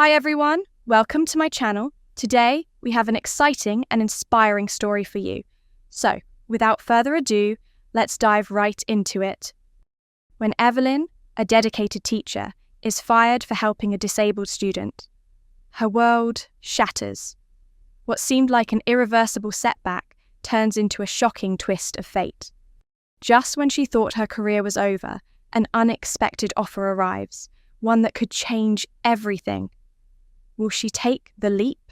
Hi everyone, welcome to my channel. Today we have an exciting and inspiring story for you. So, without further ado, let's dive right into it. When Evelyn, a dedicated teacher, is fired for helping a disabled student, her world shatters. What seemed like an irreversible setback turns into a shocking twist of fate. Just when she thought her career was over, an unexpected offer arrives, one that could change everything. Will she take the leap?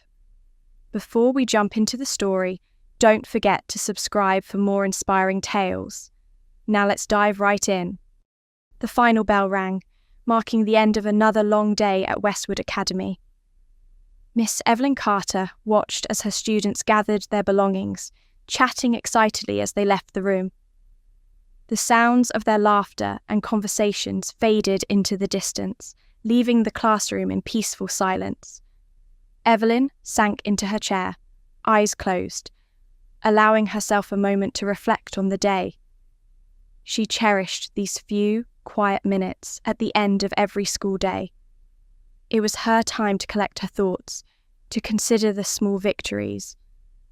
Before we jump into the story, don't forget to subscribe for more inspiring tales. Now let's dive right in. The final bell rang, marking the end of another long day at Westwood Academy. Miss Evelyn Carter watched as her students gathered their belongings, chatting excitedly as they left the room. The sounds of their laughter and conversations faded into the distance, leaving the classroom in peaceful silence. Evelyn sank into her chair, eyes closed, allowing herself a moment to reflect on the day. She cherished these few, quiet minutes at the end of every school day. It was her time to collect her thoughts, to consider the small victories,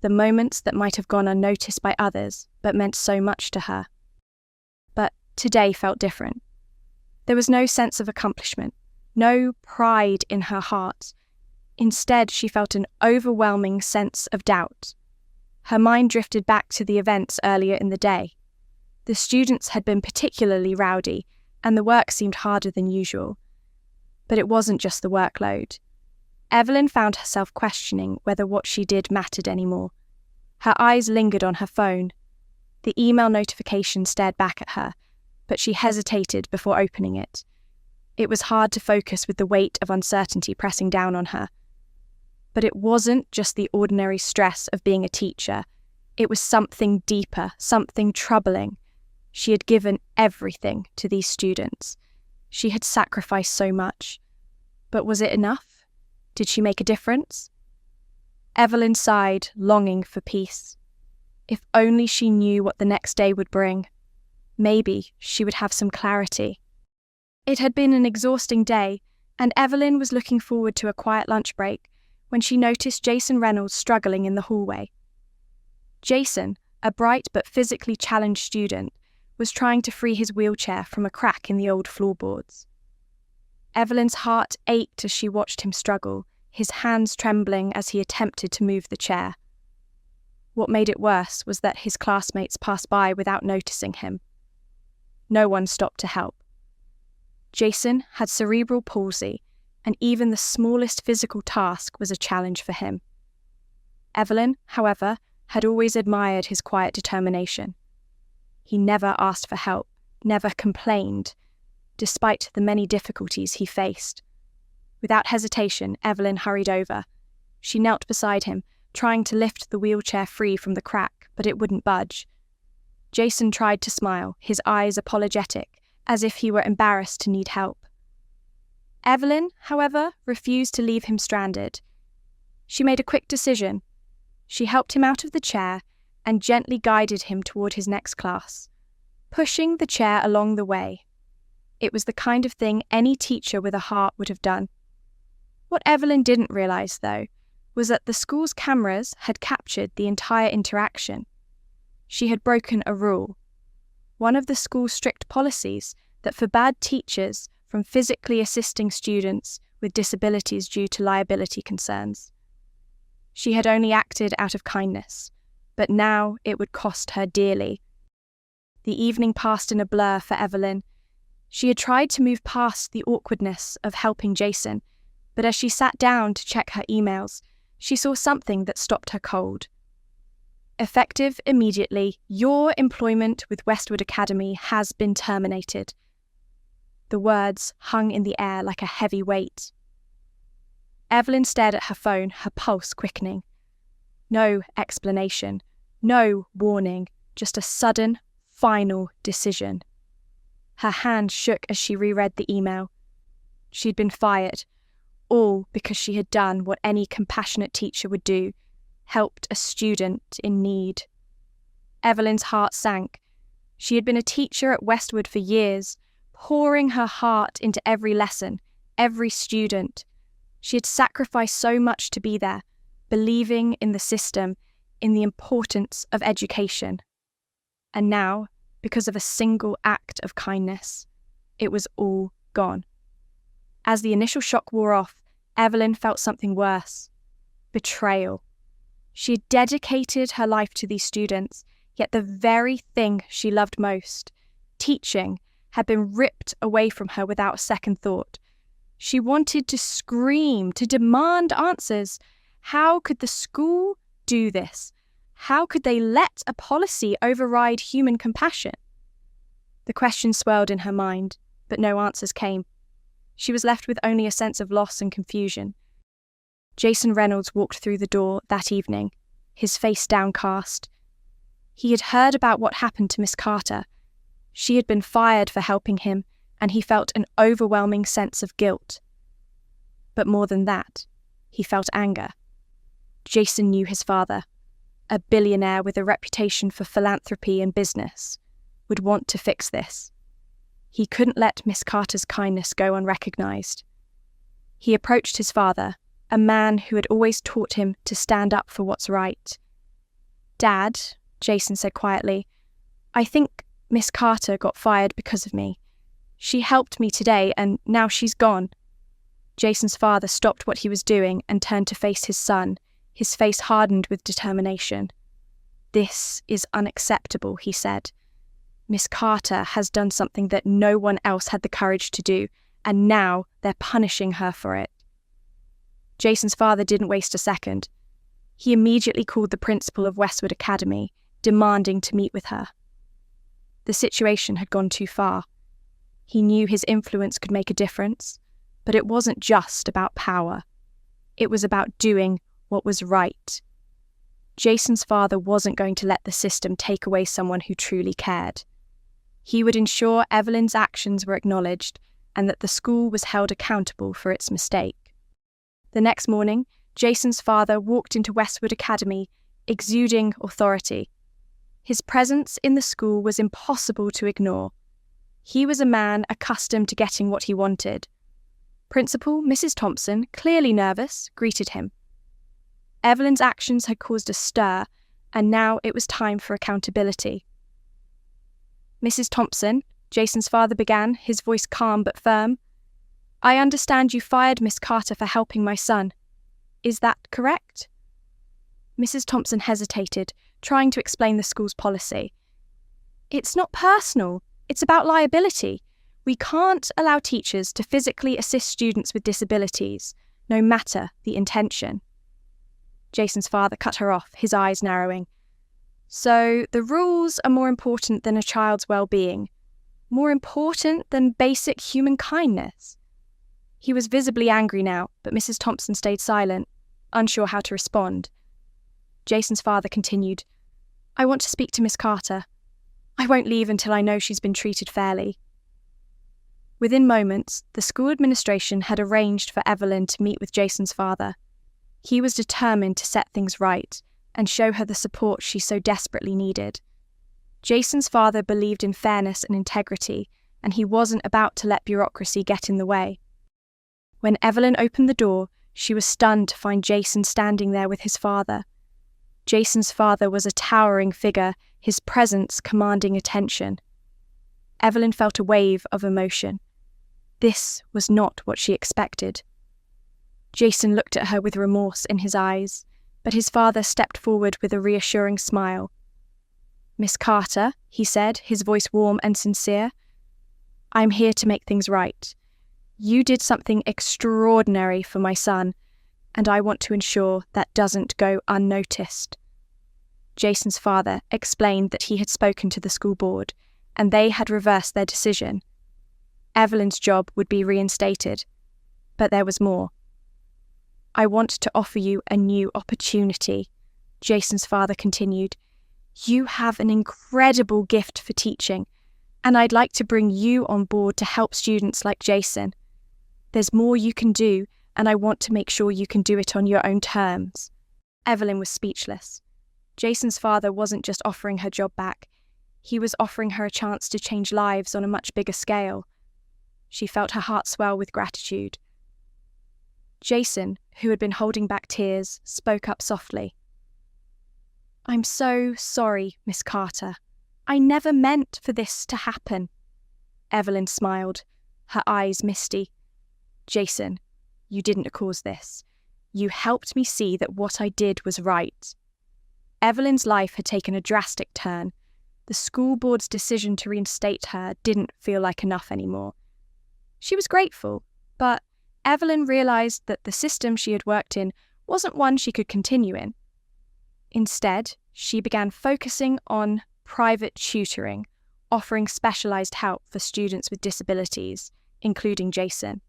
the moments that might have gone unnoticed by others but meant so much to her. But today felt different. There was no sense of accomplishment, no pride in her heart. Instead, she felt an overwhelming sense of doubt. Her mind drifted back to the events earlier in the day. The students had been particularly rowdy, and the work seemed harder than usual. But it wasn't just the workload. Evelyn found herself questioning whether what she did mattered anymore. Her eyes lingered on her phone. The email notification stared back at her, but she hesitated before opening it. It was hard to focus with the weight of uncertainty pressing down on her. But it wasn't just the ordinary stress of being a teacher. It was something deeper, something troubling. She had given everything to these students. She had sacrificed so much. But was it enough? Did she make a difference? Evelyn sighed, longing for peace. If only she knew what the next day would bring. Maybe she would have some clarity. It had been an exhausting day, and Evelyn was looking forward to a quiet lunch break when she noticed Jason Reynolds struggling in the hallway. Jason, a bright but physically challenged student, was trying to free his wheelchair from a crack in the old floorboards. Evelyn's heart ached as she watched him struggle, his hands trembling as he attempted to move the chair. What made it worse was that his classmates passed by without noticing him. No one stopped to help. Jason had cerebral palsy, and even the smallest physical task was a challenge for him. Evelyn, however, had always admired his quiet determination. He never asked for help, never complained, despite the many difficulties he faced. Without hesitation, Evelyn hurried over. She knelt beside him, trying to lift the wheelchair free from the crack, but it wouldn't budge. Jason tried to smile, his eyes apologetic, as if he were embarrassed to need help. Evelyn, however, refused to leave him stranded. She made a quick decision. She helped him out of the chair and gently guided him toward his next class, pushing the chair along the way. It was the kind of thing any teacher with a heart would have done. What Evelyn didn't realize, though, was that the school's cameras had captured the entire interaction. She had broken a rule, one of the school's strict policies that forbade teachers from physically assisting students with disabilities due to liability concerns. She had only acted out of kindness, but now it would cost her dearly. The evening passed in a blur for Evelyn. She had tried to move past the awkwardness of helping Jason, but as she sat down to check her emails, she saw something that stopped her cold. Effective immediately, your employment with Westwood Academy has been terminated. The words hung in the air like a heavy weight. Evelyn stared at her phone, her pulse quickening. No explanation, no warning, just a sudden, final decision. Her hand shook as she reread the email. She'd been fired, all because she had done what any compassionate teacher would do, helped a student in need. Evelyn's heart sank. She had been a teacher at Westwood for years, pouring her heart into every lesson, every student. She had sacrificed so much to be there, believing in the system, in the importance of education. And now, because of a single act of kindness, it was all gone. As the initial shock wore off, Evelyn felt something worse: betrayal. She had dedicated her life to these students, yet the very thing she loved most, teaching, had been ripped away from her without a second thought. She wanted to scream, to demand answers. How could the school do this? How could they let a policy override human compassion? The questions swirled in her mind, but no answers came. She was left with only a sense of loss and confusion. Jason Reynolds walked through the door that evening, his face downcast. He had heard about what happened to Miss Carter. She had been fired for helping him, and he felt an overwhelming sense of guilt. But more than that, he felt anger. Jason knew his father, a billionaire with a reputation for philanthropy and business, would want to fix this. He couldn't let Miss Carter's kindness go unrecognized. He approached his father, a man who had always taught him to stand up for what's right. "Dad," Jason said quietly, "I think Miss Carter got fired because of me. She helped me today, and now she's gone." Jason's father stopped what he was doing and turned to face his son, his face hardened with determination. "This is unacceptable," he said. "Miss Carter has done something that no one else had the courage to do, and now they're punishing her for it." Jason's father didn't waste a second. He immediately called the principal of Westwood Academy, demanding to meet with her. The situation had gone too far. He knew his influence could make a difference, but it wasn't just about power. It was about doing what was right. Jason's father wasn't going to let the system take away someone who truly cared. He would ensure Evelyn's actions were acknowledged and that the school was held accountable for its mistake. The next morning, Jason's father walked into Westwood Academy, exuding authority. His presence in the school was impossible to ignore. He was a man accustomed to getting what he wanted. Principal Mrs. Thompson, clearly nervous, greeted him. Evelyn's actions had caused a stir, and now it was time for accountability. "Mrs. Thompson," Jason's father began, his voice calm but firm, "I understand you fired Miss Carter for helping my son. Is that correct?" Mrs. Thompson hesitated, trying to explain the school's policy. "It's not personal. It's about liability. We can't allow teachers to physically assist students with disabilities, no matter the intention." Jason's father cut her off, his eyes narrowing. "So the rules are more important than a child's well-being, more important than basic human kindness?" He was visibly angry now, but Mrs. Thompson stayed silent, unsure how to respond. Jason's father continued, "I want to speak to Miss Carter. I won't leave until I know she's been treated fairly." Within moments, the school administration had arranged for Evelyn to meet with Jason's father. He was determined to set things right and show her the support she so desperately needed. Jason's father believed in fairness and integrity, and he wasn't about to let bureaucracy get in the way. When Evelyn opened the door, she was stunned to find Jason standing there with his father. Jason's father was a towering figure, his presence commanding attention. Evelyn felt a wave of emotion. This was not what she expected. Jason looked at her with remorse in his eyes, but his father stepped forward with a reassuring smile. "Miss Carter," he said, his voice warm and sincere, "I'm here to make things right. You did something extraordinary for my son, and I want to ensure that doesn't go unnoticed." Jason's father explained that he had spoken to the school board, and they had reversed their decision. Evelyn's job would be reinstated, but there was more. "I want to offer you a new opportunity," Jason's father continued. "You have an incredible gift for teaching, and I'd like to bring you on board to help students like Jason. There's more you can do, and I want to make sure you can do it on your own terms." Evelyn was speechless. Jason's father wasn't just offering her job back. He was offering her a chance to change lives on a much bigger scale. She felt her heart swell with gratitude. Jason, who had been holding back tears, spoke up softly. "I'm so sorry, Miss Carter. I never meant for this to happen." Evelyn smiled, her eyes misty. "Jason, you didn't cause this. You helped me see that what I did was right." Evelyn's life had taken a drastic turn. The school board's decision to reinstate her didn't feel like enough anymore. She was grateful, but Evelyn realised that the system she had worked in wasn't one she could continue in. Instead, she began focusing on private tutoring, offering specialised help for students with disabilities, including Jason.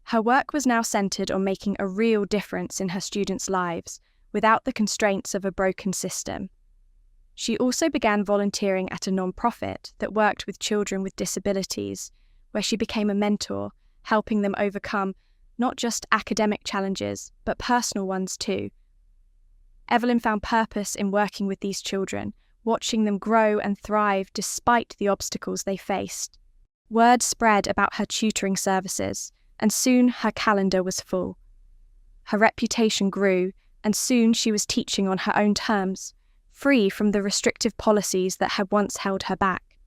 Her work was now centred on making a real difference in her students' lives, without the constraints of a broken system. She also began volunteering at a non-profit that worked with children with disabilities, where she became a mentor, helping them overcome not just academic challenges, but personal ones too. Evelyn found purpose in working with these children, watching them grow and thrive despite the obstacles they faced. Word spread about her tutoring services, and soon her calendar was full. Her reputation grew, and soon she was teaching on her own terms, free from the restrictive policies that had once held her back.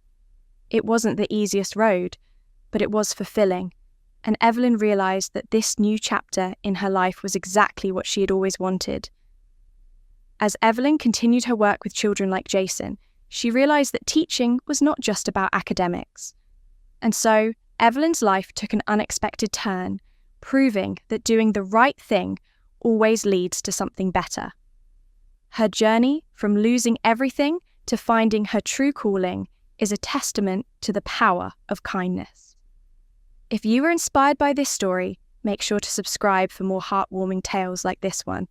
It wasn't the easiest road, but it was fulfilling, and Evelyn realised that this new chapter in her life was exactly what she had always wanted. As Evelyn continued her work with children like Jason, she realised that teaching was not just about academics. And so, Evelyn's life took an unexpected turn, proving that doing the right thing always leads to something better. Her journey from losing everything to finding her true calling is a testament to the power of kindness. If you were inspired by this story, make sure to subscribe for more heartwarming tales like this one.